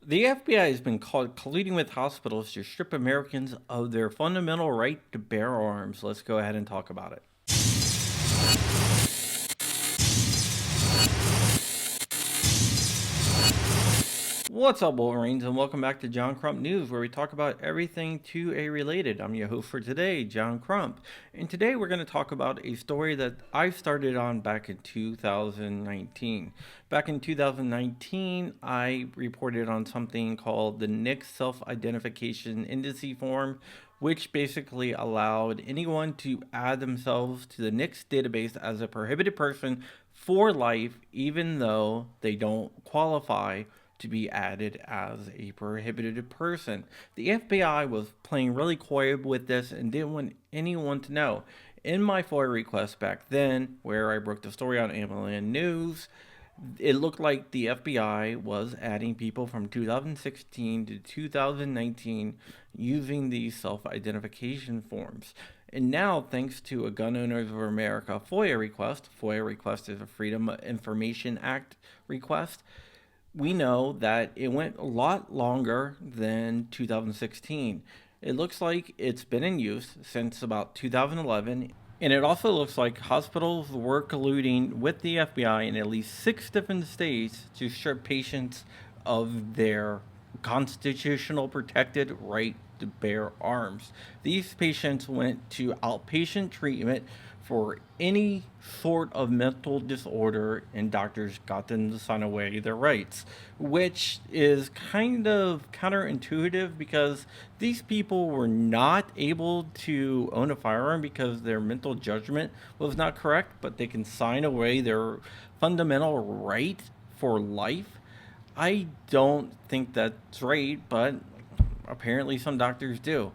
The FBI has been called colluding with hospitals to strip Americans of their fundamental right to bear arms. Let's go ahead and talk about it. What's up, Wolverines, and welcome back to John Crump News, where we talk about everything 2A related. I'm your host for today, John Crump, and today we're going to talk about a story that I started on back in 2019. Back in 2019, I reported on something called the NICS Self-Identification Indice Form, which basically allowed anyone to add themselves to the NICS database as a prohibited person for life, even though they don't qualify to be added as a prohibited person. The FBI was playing really coy with this and didn't want anyone to know. In my FOIA request back then, where I broke the story on AMLN News, it looked like the FBI was adding people from 2016 to 2019 using these self-identification forms. And now, thanks to a Gun Owners of America FOIA request is a Freedom of Information Act request, we know that it went a lot longer than 2016. It looks like it's been in use since about 2011, and it also looks like hospitals were colluding with the FBI in at least 6 different states to strip patients of their constitutional protected right to bear arms. These patients went to outpatient treatment for any sort of mental disorder, and doctors got them to sign away their rights, which is kind of counterintuitive because these people were not able to own a firearm because their mental judgment was not correct, but they can sign away their fundamental right for life. I don't think that's right, but apparently some doctors do.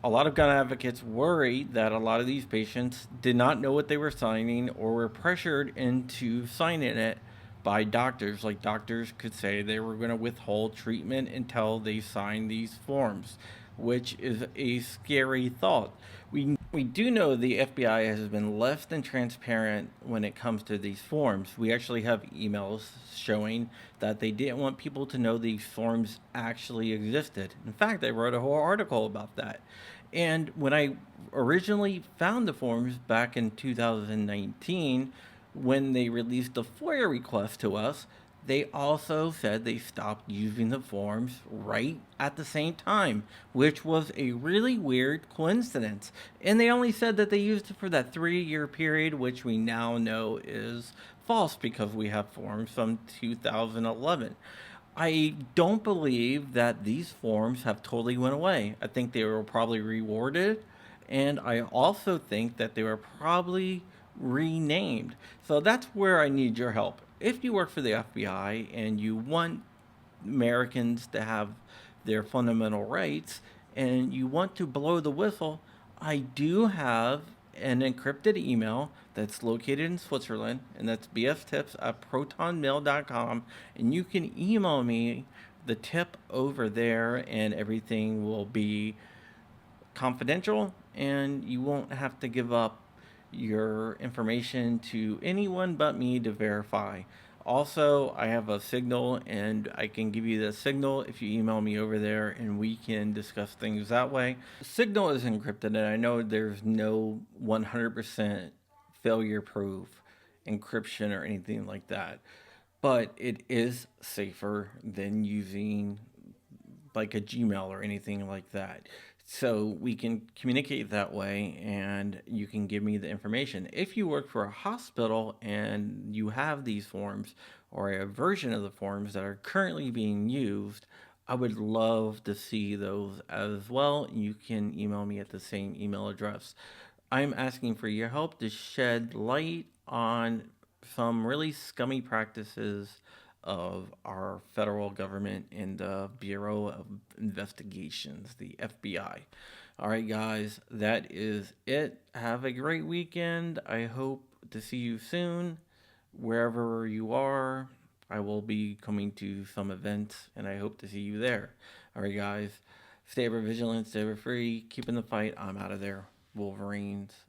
A lot of gun advocates worry that a lot of these patients did not know what they were signing or were pressured into signing it by doctors. Like, doctors could say they were going to withhold treatment until they signed these forms, which is a scary thought. We do know the FBI has been less than transparent when it comes to these forms. We actually have emails showing that they didn't want people to know these forms actually existed. In fact, they wrote a whole article about that. And when I originally found the forms back in 2019, when they released the FOIA request to us, they also said they stopped using the forms right at the same time, which was a really weird coincidence. And they only said that they used it for that 3-year period, which we now know is false because we have forms from 2011. I don't believe that these forms have totally went away. I think they were probably rewarded, and I also think that they were probably renamed. So that's where I need your help. If you work for the FBI and you want Americans to have their fundamental rights and you want to blow the whistle, I do have an encrypted email that's located in Switzerland, and that's bstips@protonmail.com, and you can email me the tip over there, and everything will be confidential, and you won't have to give up your information to anyone but me to verify. Also, I have a Signal, and I can give you the Signal if you email me over there, and we can discuss things that way. Signal is encrypted, and I know there's no 100% failure proof encryption or anything like that, but it is safer than using like a Gmail or anything like that. So we can communicate that way, and you can give me the information. If you work for a hospital and you have these forms or a version of the forms that are currently being used, I would love to see those as well. You can email me at the same email address. I'm asking for your help to shed light on some really scummy practices of our federal government and the Bureau of Investigations, the FBI. All right, guys, that is it. Have a great weekend. I hope to see you soon, wherever you are. I will be coming to some events, and I hope to see you there. All right, guys, stay ever vigilant, stay ever free, keeping the fight. I'm out of there. Wolverines